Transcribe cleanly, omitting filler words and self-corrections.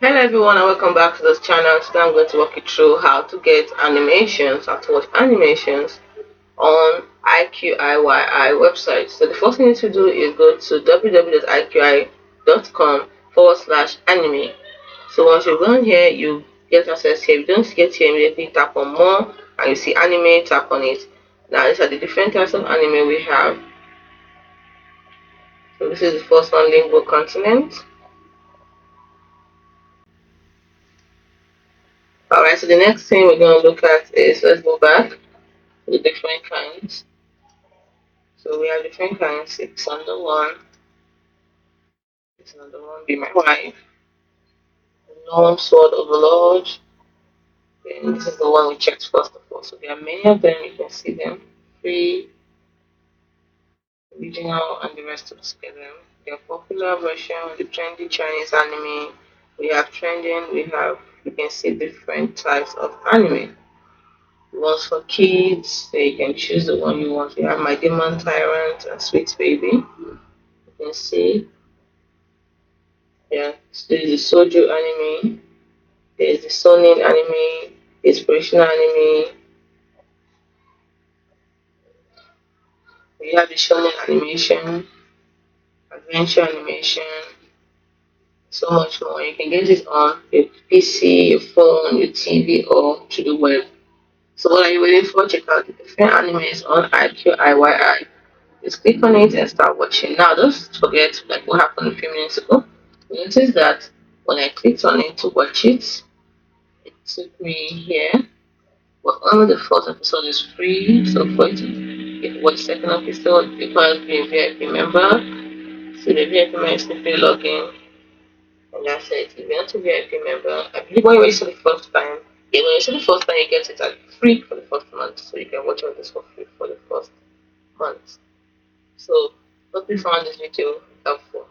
Hello everyone and welcome back to this channel. Today I'm going to walk you through how to get animations, how to watch animations on Iqiyi website. So the first thing you need to do is go to www.iqiyi.com /anime. So once you go on here, you get access here. If you don't get here immediately, tap on more and you see anime, tap on it. Now these are the different types of anime we have. So this is the first one, Limbo Continent. Alright, so the next thing we're going to look at is, let's go back to the different kinds. So we have different kinds. It's under one. It's another one. Be my wife. Lone sword overlord. Then this is the one we checked first of all. So there are many of them. You can see them. Free, original, and the rest of them. The popular version, the trendy Chinese anime. We have trending. We have. You can see different types of anime. Ones for kids. So you can choose the one you want. We have My Demon Tyrant and Sweet Baby. You can see. Yeah, so there's the Soju anime, there's the Sonin anime, inspirational anime, we have the shonen animation, adventure animation, so much more. You can get it on your PC, your phone, your TV, or through the web. So what are you waiting for? Check out the different animes on IQIYI. Just click on it and start watching. Now, don't forget like what happened a few minutes ago. Notice that when I clicked on it to watch it, it took me here. But only the first episode is free, so for you to watch the second episode, you must be a VIP member. So the VIP member is simply log in, and that's it. If you're not a VIP member, I believe when you register the first time, yeah, when you register the first time, you get it at free for the first month, so you can watch all this for free for the first month. So, hope you found this video helpful.